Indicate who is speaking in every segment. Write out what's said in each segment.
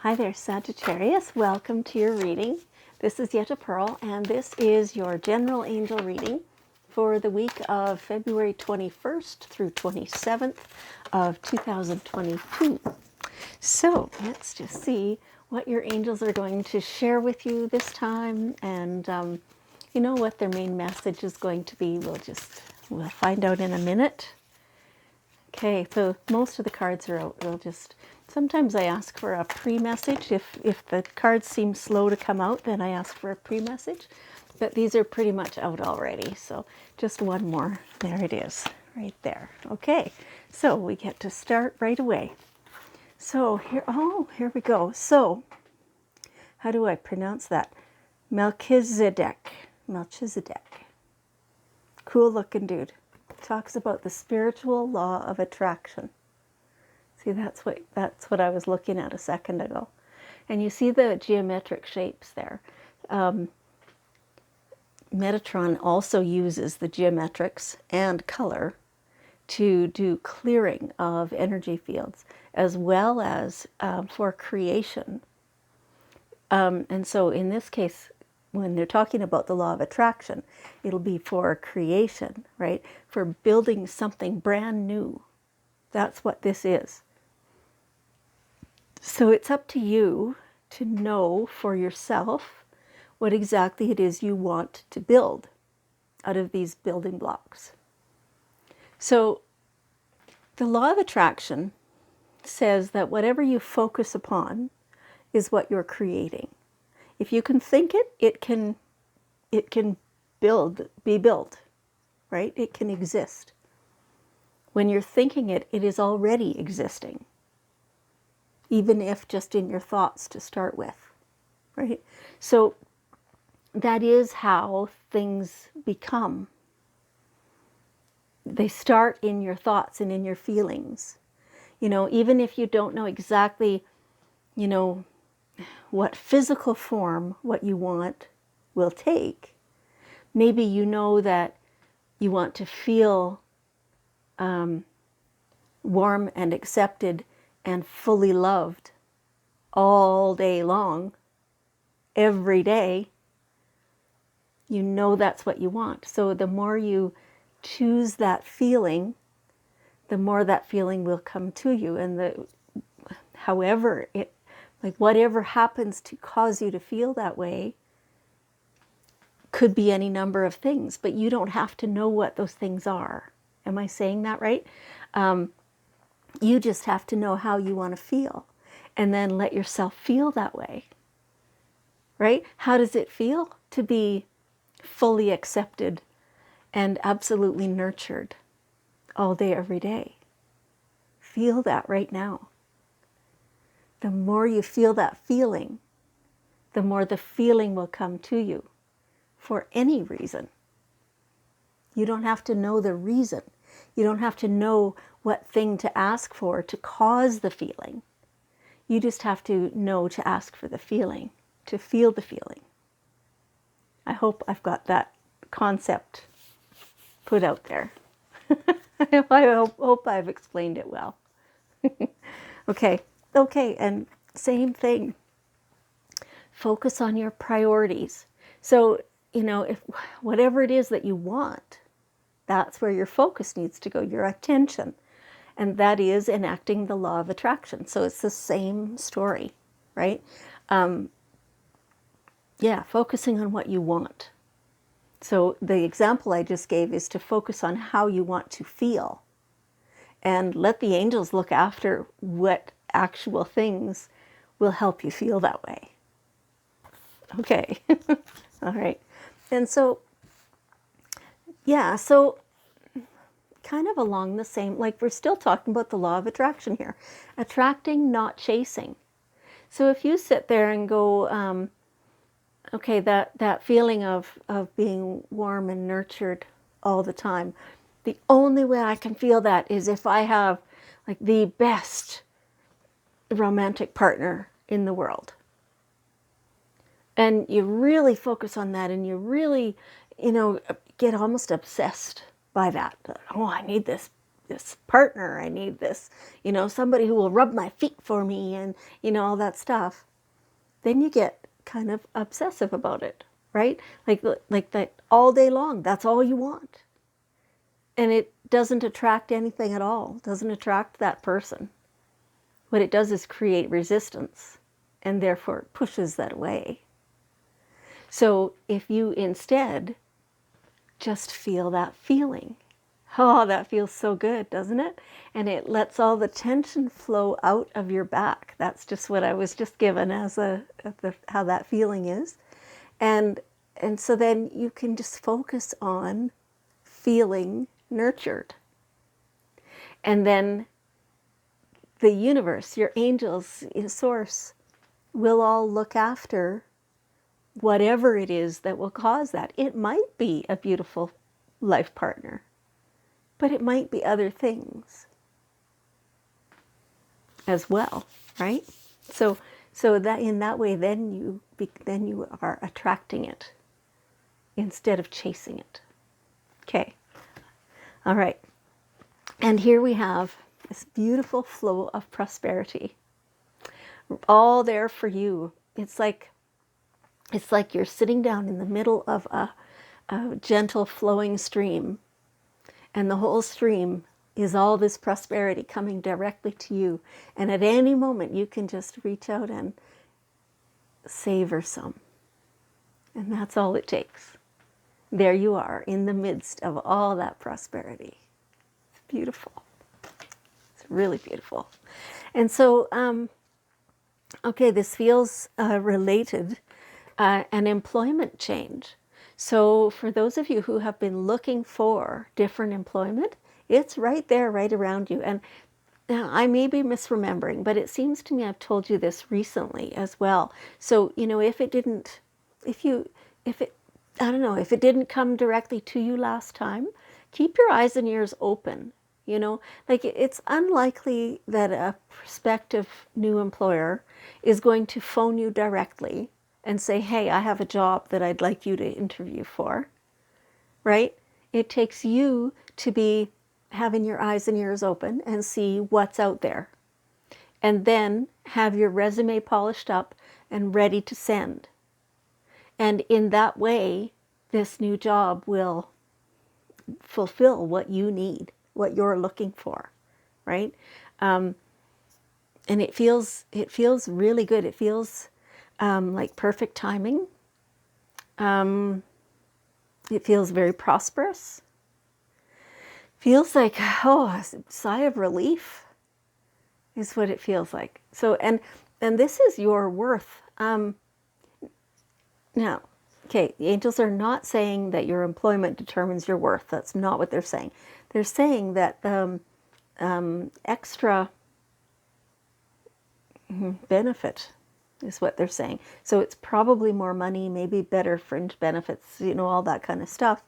Speaker 1: Hi there, Sagittarius. Welcome to your reading. This is Yetta Pearl, and this is your general angel reading for the week of February 21st through 27th of 2022. So let's just see what your angels are going to share with you this time, and you know what their main message is going to be. We'll find out in a minute. Okay, so most of the cards are out. Sometimes I ask for a pre-message. If the cards seem slow to come out, then I ask for a pre-message. But these are pretty much out already. So just one more. There it is, right there. Okay, so we get to start right away. So here we go. So, how do I pronounce that? Melchizedek. Cool looking dude. Talks about the spiritual law of attraction. See, that's what I was looking at a second ago. And you see the geometric shapes there. Metatron also uses the geometrics and color to do clearing of energy fields, as well as for creation. And so in this case, when they're talking about the law of attraction, it'll be for creation, right? For building something brand new. That's what this is. So it's up to you to know for yourself what exactly it is you want to build out of these building blocks. So the law of attraction says that whatever you focus upon is what you're creating. If you can think it, it can be built, right? It can exist. When you're thinking it, it is already existing, even if just in your thoughts to start with, right? So that is how things become. They start in your thoughts and in your feelings. You know, even if you don't know exactly, you know, what physical form what you want will take, maybe you know that you want to feel warm and accepted and fully loved all day long, every day. You know that's what you want. So the more you choose that feeling, the more that feeling will come to you. And whatever happens to cause you to feel that way could be any number of things, but you don't have to know what those things are. Am I saying that right? You just have to know how you want to feel, and then let yourself feel that way, right? How does it feel to be fully accepted and absolutely nurtured all day, every day? Feel that right now. The more you feel that feeling, the more the feeling will come to you for any reason. You don't have to know the reason. You don't have to know what thing to ask for to cause the feeling. You just have to know to ask for the feeling, to feel the feeling. I hope I've got that concept put out there. I hope I've explained it well. Okay, and same thing. Focus on your priorities. So, you know, if whatever it is that you want, that's where your focus needs to go, your attention. And that is enacting the law of attraction. So it's the same story, right? Focusing on what you want. So the example I just gave is to focus on how you want to feel. And let the angels look after what actual things will help you feel that way. Okay. All right. And so, so kind of along the same, like we're still talking about the law of attraction here. Attracting, not chasing. So if you sit there and go, okay, that feeling of being warm and nurtured all the time, the only way I can feel that is if I have like the best romantic partner in the world. And you really focus on that, and you really, get almost obsessed by that. Oh, I need this this partner. I need this, somebody who will rub my feet for me and, all that stuff. Then you get kind of obsessive about it, right? Like that all day long. That's all you want. And it doesn't attract anything at all. It doesn't attract that person. What it does is create resistance, and therefore it pushes that away. So if you instead just feel that feeling, oh, that feels so good, doesn't it? And it lets all the tension flow out of your back. That's just what I was just given as how that feeling is. And so then you can just focus on feeling nurtured. And then the universe, your angels, your source, will all look after whatever it is that will cause that. It might be a beautiful life partner, but it might be other things as well, right? So that in that way, then you are attracting it instead of chasing it. Okay. All right. And here we have this beautiful flow of prosperity, all there for you. It's like you're sitting down in the middle of a gentle flowing stream, and the whole stream is all this prosperity coming directly to you. And at any moment, you can just reach out and savor some. And that's all it takes. There you are in the midst of all that prosperity. It's beautiful. It's really beautiful. And so, okay, this feels related, an employment change. So for those of you who have been looking for different employment, it's right there, right around you. And now I may be misremembering, but it seems to me I've told you this recently as well. So, if it didn't come directly to you last time, keep your eyes and ears open. Like it's unlikely that a prospective new employer is going to phone you directly and say, hey, I have a job that I'd like you to interview for, right? It takes you to be having your eyes and ears open and see what's out there. And then have your resume polished up and ready to send. And in that way, this new job will fulfill what you need, what you're looking for, right? And it feels really good. It feels like perfect timing. It feels very prosperous. Feels like, a sigh of relief is what it feels like. So, and this is your worth. Now, okay, the angels are not saying that your employment determines your worth. That's not what they're saying. They're saying that extra benefit is what they're saying. So it's probably more money, maybe better fringe benefits, all that kind of stuff.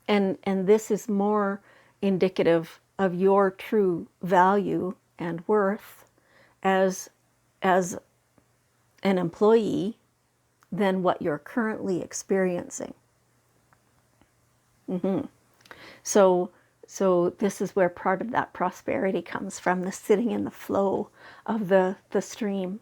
Speaker 1: And this is more indicative of your true value and worth as an employee than what you're currently experiencing. So this is where part of that prosperity comes from, the sitting in the flow of the stream,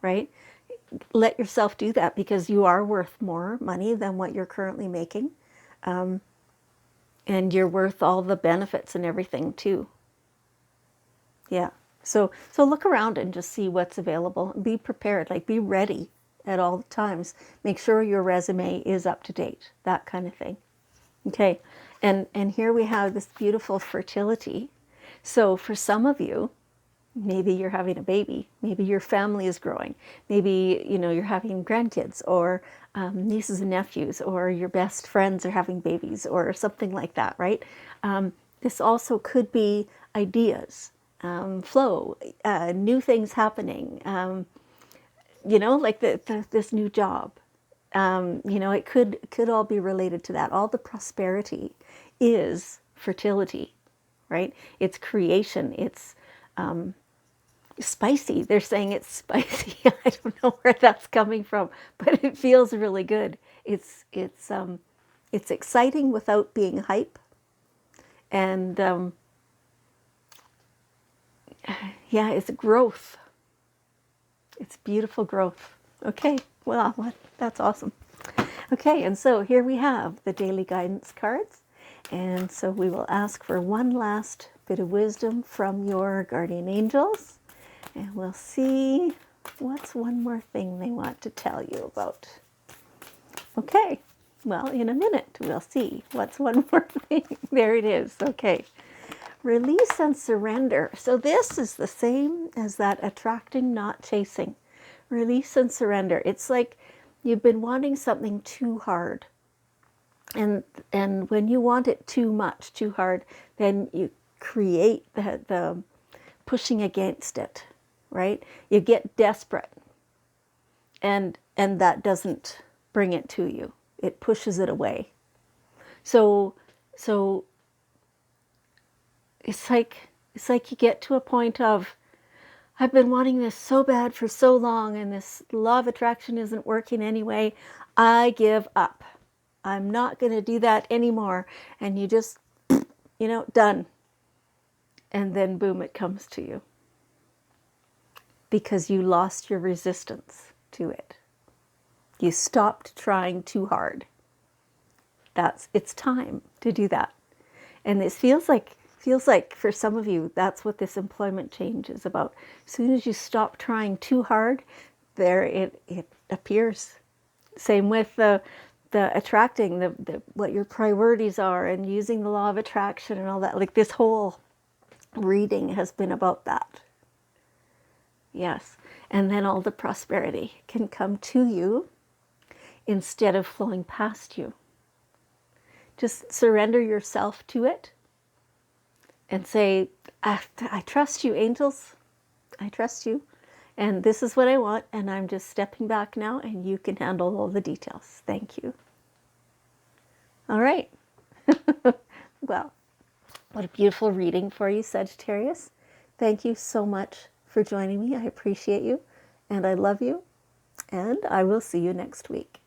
Speaker 1: right? Let yourself do that because you are worth more money than what you're currently making. And you're worth all the benefits and everything too. Yeah. So look around and just see what's available. Be prepared, like be ready at all times. Make sure your resume is up to date, that kind of thing. Okay. And here we have this beautiful fertility. So for some of you, maybe you're having a baby, maybe your family is growing, maybe you're having grandkids or nieces and nephews, or your best friends are having babies or something like that, right? This also could be ideas, flow, new things happening, like this new job. It could all be related to that. All the prosperity is fertility, right? It's creation. It's spicy. They're saying it's spicy. I don't know where that's coming from, but it feels really good. It's exciting without being hype, and Yeah, it's growth. It's beautiful growth. Okay, well, that's awesome. Okay, and so here we have the daily guidance cards. And so we will ask for one last bit of wisdom from your guardian angels. And we'll see what's one more thing they want to tell you about. Okay, well, in a minute, we'll see what's one more thing. There it is. Okay. Release and surrender. So this is the same as that attracting, not chasing. Release and surrender. It's like you've been wanting something too hard. And when you want it too much, too hard, then you create the pushing against it, right? You get desperate. And that doesn't bring it to you. It pushes it away. So it's like you get to a point of, I've been wanting this so bad for so long, and this law of attraction isn't working anyway. I give up. I'm not going to do that anymore. And you just, done. And then boom, it comes to you. Because you lost your resistance to it. You stopped trying too hard. It's time to do that. And this feels like for some of you, that's what this employment change is about. As soon as you stop trying too hard, there it appears. Same with the attracting, what your priorities are, and using the law of attraction and all that. Like, this whole reading has been about that. Yes. And then all the prosperity can come to you instead of flowing past you. Just surrender yourself to it and say, I trust you, angels. I trust you. And this is what I want. And I'm just stepping back now, and you can handle all the details. Thank you. All right. Well, what a beautiful reading for you, Sagittarius. Thank you so much for joining me. I appreciate you, and I love you. And I will see you next week.